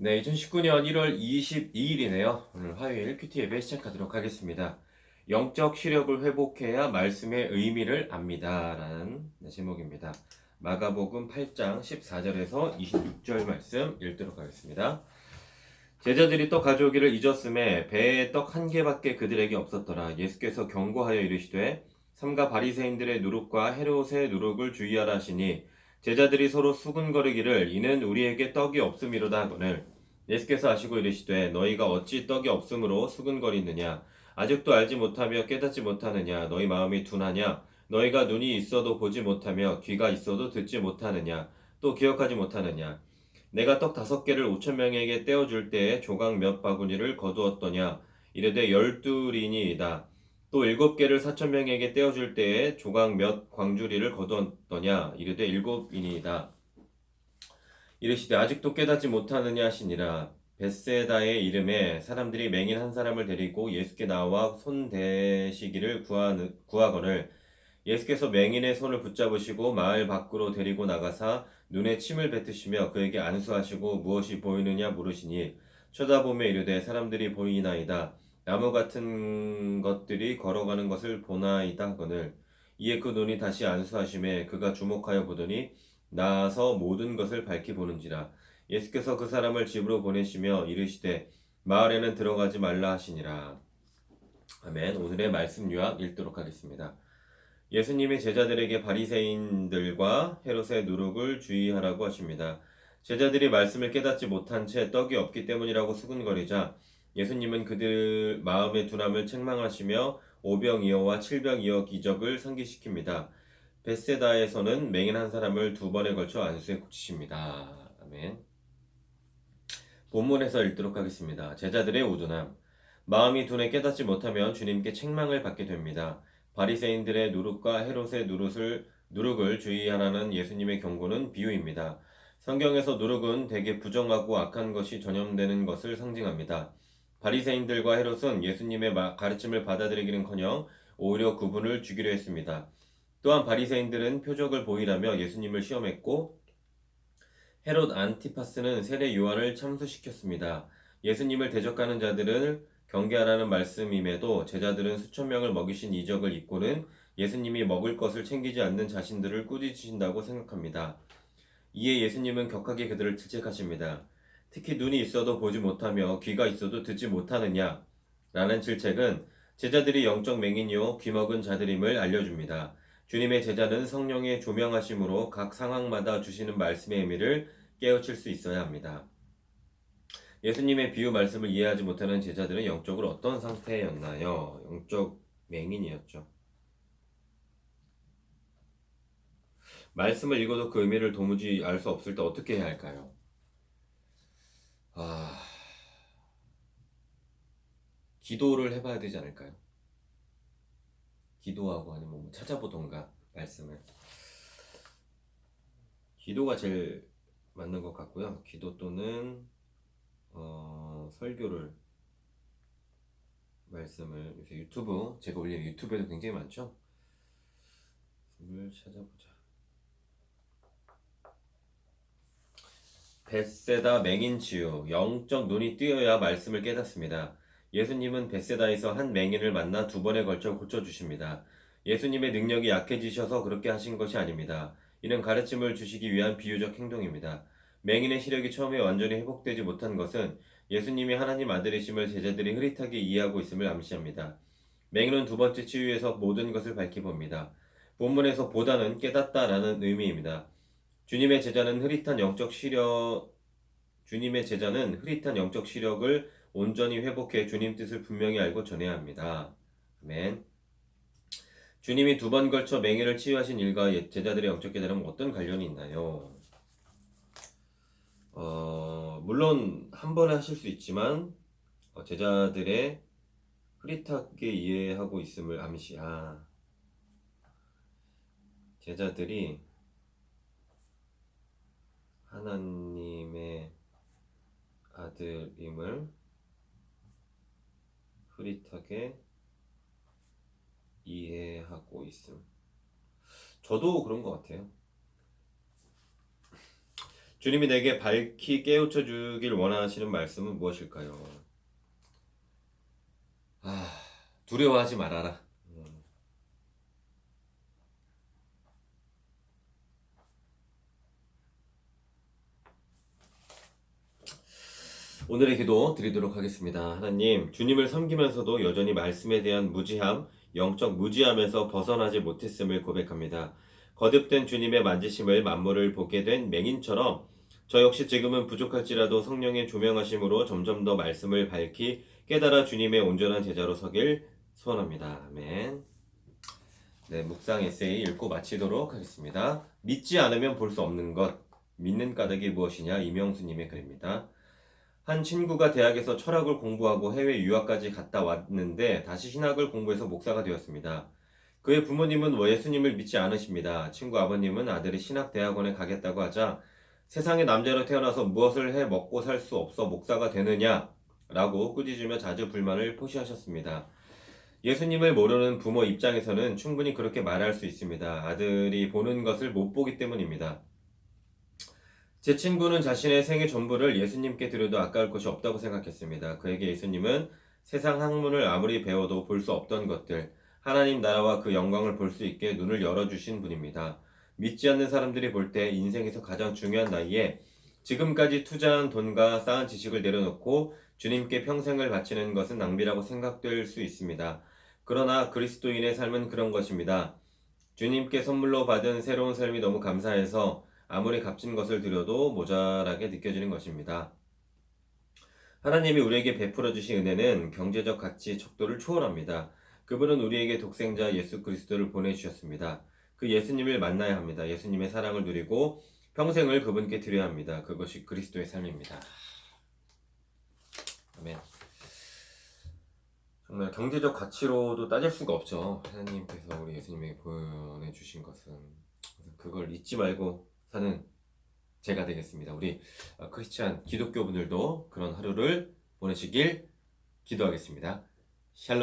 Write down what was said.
네, 2019년 1월 22일이네요. 오늘 화요일 큐티 예배 시작하도록 하겠습니다. 영적 시력을 회복해야 말씀의 의미를 압니다. 라는 제목입니다. 마가복음 8장 14절에서 26절 말씀 읽도록 하겠습니다. 제자들이 떡 가져오기를 잊었음에 배에 떡 한 개밖에 그들에게 없었더라. 예수께서 경고하여 이르시되 삼가 바리새인들의 누룩과 헤롯의 누룩을 주의하라 하시니 제자들이 서로 수군거리기를 이는 우리에게 떡이 없음이로다 하거늘 예수께서 아시고 이르시되 너희가 어찌 떡이 없음으로 수군거리느냐 아직도 알지 못하며 깨닫지 못하느냐 너희 마음이 둔하냐 너희가 눈이 있어도 보지 못하며 귀가 있어도 듣지 못하느냐 또 기억하지 못하느냐 내가 떡 5개를 5,000명에게 떼어줄 때에 조각 몇 바구니를 거두었더냐 이르되 12리니이다. 또 7개를 4,000명에게 떼어줄 때에 조각 몇 광주리를 거두었더냐 이르되 7이니이다. 이르시되 아직도 깨닫지 못하느냐 하시니라. 벳세다의 이름에 사람들이 맹인 한 사람을 데리고 예수께 나와 손 대시기를 구하거늘 예수께서 맹인의 손을 붙잡으시고 마을 밖으로 데리고 나가사 눈에 침을 뱉으시며 그에게 안수하시고 무엇이 보이느냐 물으시니 쳐다보며 이르되 사람들이 보이나이다. 나무 같은 것들이 걸어가는 것을 보나이다 하거늘 이에 그 눈이 다시 안수하심에 그가 주목하여 보더니 나아서 모든 것을 밝히 보는지라. 예수께서 그 사람을 집으로 보내시며 이르시되 마을에는 들어가지 말라 하시니라. 아멘. 오늘의 말씀 요약 읽도록 하겠습니다. 예수님의 제자들에게 바리새인들과 헤롯의 누룩을 주의하라고 하십니다. 제자들이 말씀을 깨닫지 못한 채 떡이 없기 때문이라고 수군거리자 예수님은 그들 마음의 둔함을 책망하시며 오병이어와 칠병이어 기적을 상기시킵니다. 벳세다에서는 맹인 한 사람을 2번에 걸쳐 안수에 고치십니다. 아멘. 본문에서 읽도록 하겠습니다. 제자들의 우둔함. 마음이 둔해 깨닫지 못하면 주님께 책망을 받게 됩니다. 바리새인들의 누룩과 헤롯의 누룩을 주의하라는 예수님의 경고는 비유입니다. 성경에서 누룩은 대개 부정하고 악한 것이 전염되는 것을 상징합니다. 바리새인들과 헤롯은 예수님의 가르침을 받아들이기는커녕 오히려 그분을 죽이려 했습니다. 또한 바리새인들은 표적을 보이라며 예수님을 시험했고 헤롯 안티파스는 세례 요한을 참수시켰습니다. 예수님을 대적하는 자들을 경계하라는 말씀임에도 제자들은 수천 명을 먹이신 이적을 잊고는 예수님이 먹을 것을 챙기지 않는 자신들을 꾸짖으신다고 생각합니다. 이에 예수님은 격하게 그들을 질책하십니다. 특히 눈이 있어도 보지 못하며 귀가 있어도 듣지 못하느냐? 라는 질책은 제자들이 영적 맹인이요 귀먹은 자들임을 알려줍니다. 주님의 제자는 성령의 조명하심으로 각 상황마다 주시는 말씀의 의미를 깨우칠 수 있어야 합니다. 예수님의 비유 말씀을 이해하지 못하는 제자들은 영적으로 어떤 상태였나요? 영적 맹인이었죠. 말씀을 읽어도 그 의미를 도무지 알 수 없을 때 어떻게 해야 할까요? 기도를 해봐야 되지 않을까요? 기도하고 아니면 뭐 찾아보던가 말씀을. 기도가 제일 맞는 것 같고요. 기도 또는 설교를 말씀을 요새 유튜브 제가 올리는 유튜브에도 굉장히 많죠. 말씀을 찾아보자. 벳세다 맹인 치유. 영적 눈이 뜨여야 말씀을 깨닫습니다. 예수님은 벳세다에서 한 맹인을 만나 2번에 걸쳐 고쳐주십니다. 예수님의 능력이 약해지셔서 그렇게 하신 것이 아닙니다. 이는 가르침을 주시기 위한 비유적 행동입니다. 맹인의 시력이 처음에 완전히 회복되지 못한 것은 예수님이 하나님 아들이심을 제자들이 흐릿하게 이해하고 있음을 암시합니다. 맹인은 2번째 치유에서 모든 것을 밝히 봅니다. 본문에서 보다는 깨닫다라는 의미입니다. 주님의 제자는 흐릿한 영적 시력을 온전히 회복해 주님 뜻을 분명히 알고 전해야 합니다. 아멘. 주님이 2번 걸쳐 맹인을 치유하신 일과 제자들의 영적 깨달음은 어떤 관련이 있나요? 물론 한 번에 하실 수 있지만 제자들의 흐릿하게 이해하고 있음을 제자들이 하나님의 아들임을 흐릿하게 이해하고 있음. 저도 그런 것 같아요. 주님이 내게 밝히 깨우쳐 주길 원하시는 말씀은 무엇일까요? 두려워하지 말아라. 오늘의 기도 드리도록 하겠습니다. 하나님, 주님을 섬기면서도 여전히 말씀에 대한 무지함, 영적 무지함에서 벗어나지 못했음을 고백합니다. 거듭된 주님의 만지심을 만물을 보게 된 맹인처럼 저 역시 지금은 부족할지라도 성령의 조명하심으로 점점 더 말씀을 밝히 깨달아 주님의 온전한 제자로 서길 소원합니다. 아멘. 네, 묵상 에세이 읽고 마치도록 하겠습니다. 믿지 않으면 볼 수 없는 것, 믿는 까닭이 무엇이냐? 이명수님의 글입니다. 한 친구가 대학에서 철학을 공부하고 해외 유학까지 갔다 왔는데 다시 신학을 공부해서 목사가 되었습니다. 그의 부모님은 예수님을 믿지 않으십니다. 친구 아버님은 아들이 신학대학원에 가겠다고 하자 세상에 남자로 태어나서 무엇을 해 먹고 살 수 없어 목사가 되느냐? 라고 꾸짖으며 자주 불만을 표시하셨습니다. 예수님을 모르는 부모 입장에서는 충분히 그렇게 말할 수 있습니다. 아들이 보는 것을 못 보기 때문입니다. 제 친구는 자신의 생애 전부를 예수님께 드려도 아까울 것이 없다고 생각했습니다. 그에게 예수님은 세상 학문을 아무리 배워도 볼 수 없던 것들, 하나님 나라와 그 영광을 볼 수 있게 눈을 열어주신 분입니다. 믿지 않는 사람들이 볼 때 인생에서 가장 중요한 나이에 지금까지 투자한 돈과 쌓은 지식을 내려놓고 주님께 평생을 바치는 것은 낭비라고 생각될 수 있습니다. 그러나 그리스도인의 삶은 그런 것입니다. 주님께 선물로 받은 새로운 삶이 너무 감사해서 아무리 값진 것을 드려도 모자라게 느껴지는 것입니다. 하나님이 우리에게 베풀어 주신 은혜는 경제적 가치 척도를 초월합니다. 그분은 우리에게 독생자 예수 그리스도를 보내주셨습니다. 그 예수님을 만나야 합니다. 예수님의 사랑을 누리고 평생을 그분께 드려야 합니다. 그것이 그리스도의 삶입니다. 아멘. 정말 경제적 가치로도 따질 수가 없죠. 하나님께서 우리 예수님에게 보내주신 것은. 그걸 잊지 말고 사는 제가 되겠습니다. 우리 크리스찬 기독교분들도 그런 하루를 보내시길 기도하겠습니다. 샬롬.